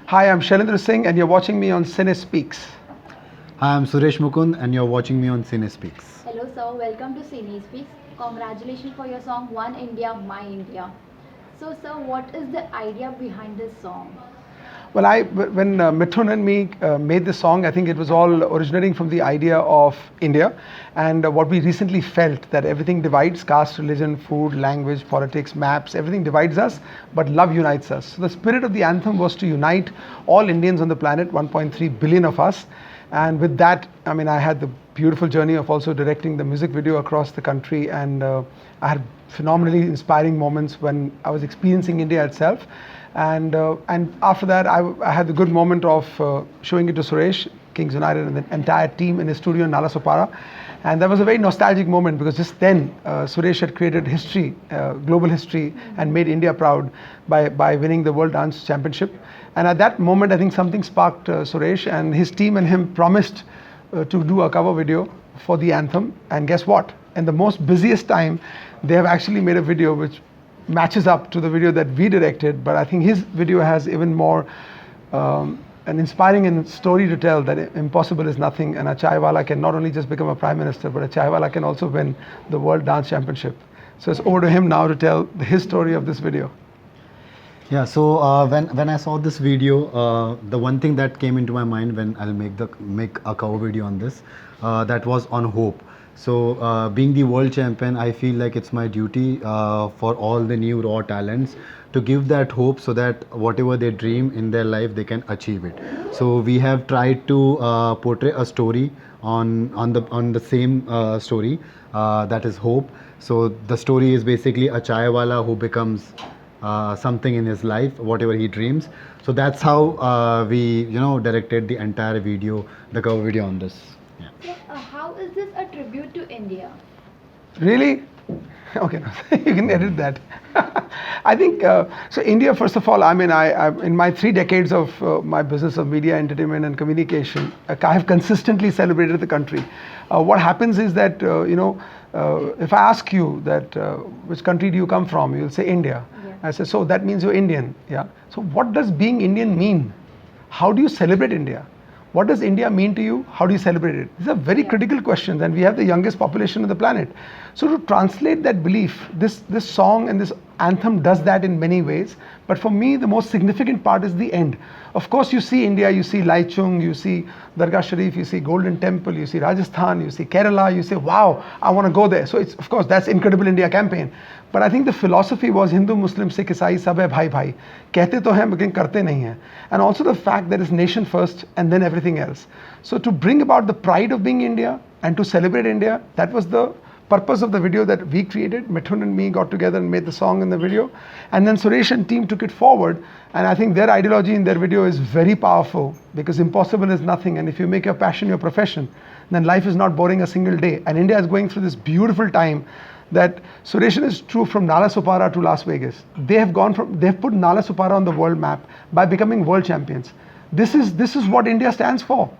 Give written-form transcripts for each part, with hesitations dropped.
Hi, I'm Shailendra Singh, and you're watching me on Cine Speaks. Hi, I'm Suresh Mukund, and you're watching me on Cine Speaks. Hello sir, welcome to Cine Speaks. Congratulations for your song One India, My India. So sir, what is the idea behind this song? Well, when Mithun and me made this song, I think it was all originating from the idea of India and what we recently felt that everything divides: caste, religion, food, language, politics, maps, everything divides us, but love unites us. So the spirit of the anthem was to unite all Indians on the planet, 1.3 billion of us. And with that, I had the beautiful journey of also directing the music video across the country, and I had phenomenally inspiring moments when I was experiencing India itself. And after that, I had the good moment of showing it to Suresh, Kings United, and the entire team in his studio in Nalasopara. And that was a very nostalgic moment because just then Suresh had created history, global history, and made India proud by winning the World Dance Championship. And at that moment, I think something sparked Suresh, and his team and him promised to do a cover video for the anthem. And guess what? In the most busiest time, they have actually made a video which matches up to the video that we directed, but I think his video has even more an inspiring story to tell, that impossible is nothing, and a chaiwala can not only just become a prime minister, but a chaiwala can also win the World Dance Championship. So it's over to him now to tell his story of this video. Yeah, so when I saw this video, the one thing that came into my mind when I'll make a cover video on this, that was on hope. So being the world champion, I feel like it's my duty for all the new raw talents to give that hope so that whatever they dream in their life, they can achieve it. So we have tried to portray a story on the same story, that is hope. So the story is basically a chaiwala who becomes something in his life, whatever he dreams. So that's how we directed the entire video, the cover video on this. Yeah. So, how is this a tribute to India? Really? Okay, no, you can edit that. I think so. India, first of all, I in my 3 decades of my business of media, entertainment, and communication, I have consistently celebrated the country. What happens is that if I ask you that which country do you come from, you'll say India. Yeah. I say, so that means you're Indian. Yeah. So what does being Indian mean? How do you celebrate India? What does India mean to you? How do you celebrate it? These are very critical questions, and we have the youngest population on the planet. So to translate that belief, this song and this anthem does that in many ways. But for me, the most significant part is the end. Of course, you see India, you see Laichung, you see Dargah Sharif, you see Golden Temple, you see Rajasthan, you see Kerala, you say, wow, I want to go there. So it's, of course, that's Incredible India campaign. But I think the philosophy was Hindu, Muslim, Sikh, Isai, sab hai bhai bhai. Kehte to hain, lekin karte nahi hain. And also the fact that it's nation first and then everything else. So to bring about the pride of being India and to celebrate India, that was the purpose of the video that we created. Mithun and me got together and made the song and the video. And then Suresh and team took it forward. And I think their ideology in their video is very powerful, because impossible is nothing. And if you make your passion your profession, then life is not boring a single day. And India is going through this beautiful time that Suresh is true from Nalasopara to Las Vegas. They have put Nalasopara on the world map by becoming world champions. This is what India stands for.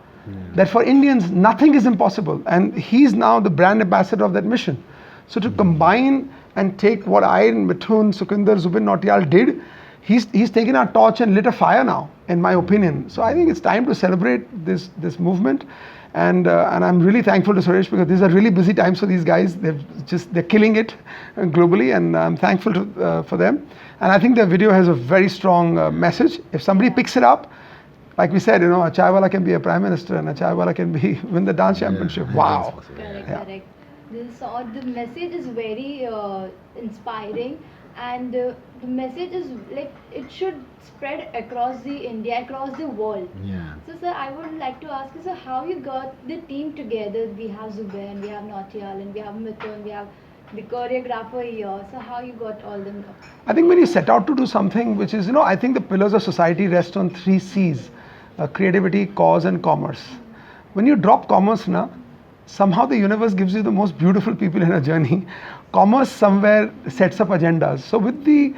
That for Indians, nothing is impossible. And he's now the brand ambassador of that mission. So to combine and take what I and Mithun, Sukinder, Zubin Nautiyal did, he's taken our torch and lit a fire now, in my opinion. So I think it's time to celebrate this movement. And I'm really thankful to Suresh, because these are really busy times for these guys. They're killing it globally, and I'm thankful for them. And I think the video has a very strong message. If somebody picks it up, like we said, a chaiwala can be a prime minister, and a chaiwala can win the dance championship. Yeah, wow. Correct, Yeah. correct. The message is very inspiring, and the message is like it should spread across the India, across the world. Yeah. So sir, I would like to ask you, sir, how you got the team together? We have Zubair, we have Nautiyal, and we have Mithun, we have the choreographer here. So how you got all them? I think when you set out to do something which is, I think the pillars of society rest on 3 C's: creativity, cause, and commerce. When you drop commerce, somehow the universe gives you the most beautiful people in a journey. Commerce somewhere sets up agendas. So with the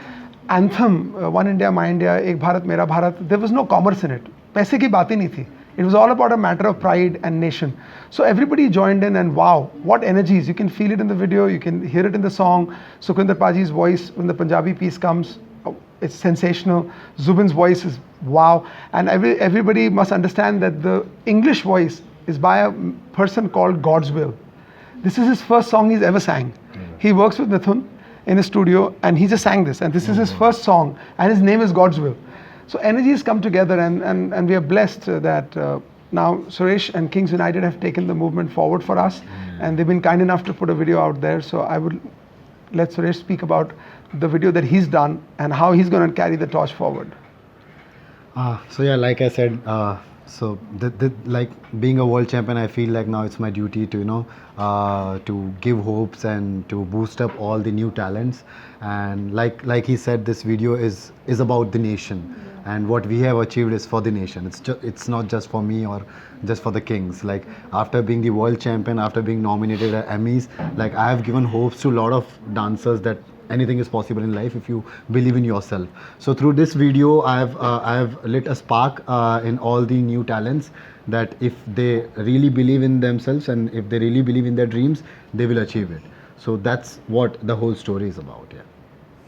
anthem, One India, My India, Ek Bharat, Mera Bharat, there was no commerce in it. पैसे की बात ही नहीं थी. It was all about a matter of pride and nation. So everybody joined in, and wow, what energies. You can feel it in the video, you can hear it in the song. Sukinder Paji's voice when the Punjabi piece comes. it's sensational. Zubin's voice is wow, and everybody must understand that the English voice is by a person called God's Will. This is his first song he's ever sang. He works with Mithun in his studio, and he just sang this, and this is his first song, and his name is God's Will. So energies come together, and we are blessed that now Suresh and Kings United have taken the movement forward for us, and they've been kind enough to put a video out there. So I would let Suresh speak about the video that he's done and how he's going to carry the torch forward. So yeah, like I said, so like being a world champion, I feel like now it's my duty to to give hopes and to boost up all the new talents. And like he said, this video is about the nation, and what we have achieved is for the nation. It's not just for me or just for the Kings. Like after being the world champion, after being nominated at Emmys, like I have given hopes to a lot of dancers that anything is possible in life if you believe in yourself. So through this video, I have lit a spark in all the new talents, that if they really believe in themselves and if they really believe in their dreams, they will achieve it. So that's what the whole story is about. Yeah.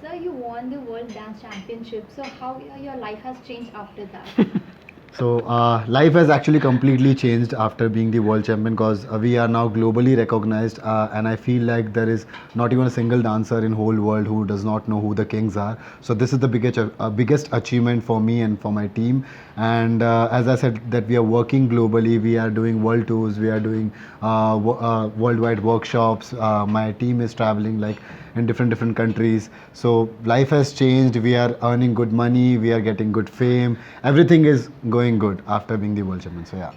Sir, you won the World Dance Championship. So how your life has changed after that? So life has actually completely changed after being the world champion, because we are now globally recognized, and I feel like there is not even a single dancer in whole world who does not know who the Kings are. So this is the biggest achievement for me and for my team. And as I said, that we are working globally, we are doing world tours, we are doing worldwide workshops. My team is traveling like in different countries. So life has changed. We are earning good money, we are getting good fame, everything is going good after being the world champion. So yeah,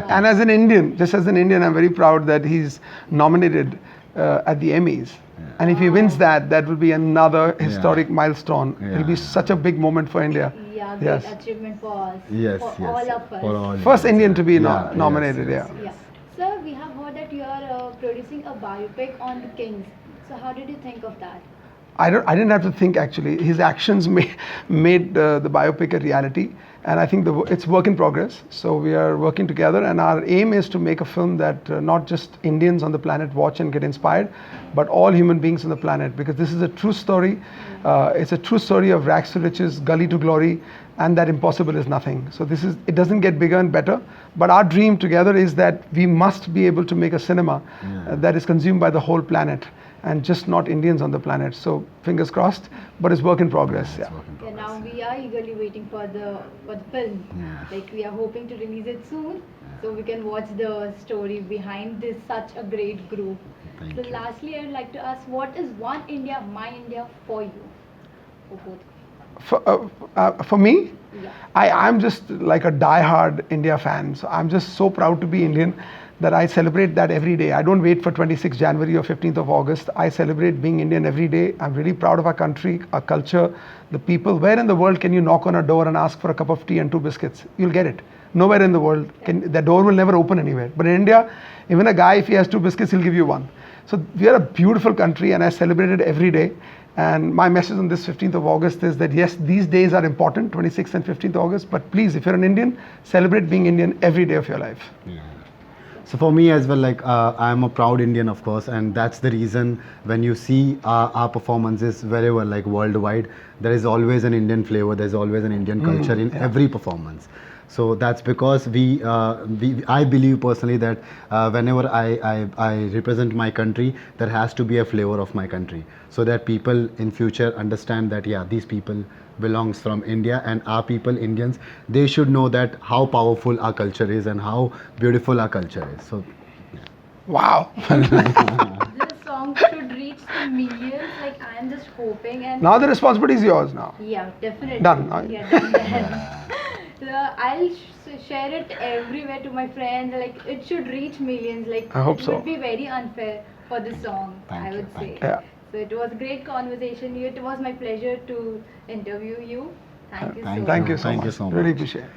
and as an Indian, just as an Indian, I'm very proud that he's nominated at the Emmys. And if he wins that, that will be another historic milestone. It'll be such a big moment for India. Yeah, great achievement for us. Yes, for yes, all of us. for all First Indian to be Yeah, nominated. yes, Yeah. Yeah. Sir, we have heard that you are producing a biopic on the Kings. So how did you think of that? I didn't have to think actually. His actions made the biopic a reality, and I think it's work in progress. So we are working together, and our aim is to make a film that not just Indians on the planet watch and get inspired, but all human beings on the planet, because this is a true story. It's a true story of rags to riches, gully to glory, and that impossible is nothing. So it doesn't get bigger and better, but our dream together is that we must be able to make a cinema that is consumed by the whole planet, and just not Indians on the planet. So fingers crossed, but it's work in progress. Yeah. Yeah, now we are eagerly waiting for the film. Like we are hoping to release it soon, so we can watch the story behind this such a great group. Thank So you. lastly, I would like to ask, what is One India, My India for you? For both. For me, Yeah. I'm just like a die-hard India fan. So I'm just so proud to be Indian that I celebrate that every day. I don't wait for 26th January or 15th of August. I celebrate being Indian every day. I'm really proud of our country, our culture, the people. Where in the world can you knock on a door and ask for a cup of tea and 2 biscuits? You'll get it. Nowhere in the world the door will never open anywhere. But in India, even a guy, if he has 2 biscuits, he'll give you 1. So we are a beautiful country, and I celebrate it every day. And my message on this 15th of August is that yes, these days are important, 26th and 15th August, but please, if you're an Indian, celebrate being Indian every day of your life. So for me as well, like I'm a proud Indian, of course, and that's the reason when you see our performances wherever, like worldwide, there is always an Indian flavor, there's always an Indian culture in every performance. So that's because I believe personally that whenever I represent my country, there has to be a flavor of my country, so that people in future understand that yeah, these people belongs from India, and our people, Indians, they should know that how powerful our culture is and how beautiful our culture is. So Wow. This song should reach the millions. Like I am just hoping, and Now the responsibility is yours now. yeah, definitely. Done. Yeah, done then. So I'll share it everywhere to my friends. Like it should reach millions. Like I hope it so. would be very unfair for this song. Thank I you, would thank say. you. Yeah. So it was a great conversation. It was my pleasure to interview you. Thank you so Thank much. Thank you so Thank you much. so Really much. appreciate it.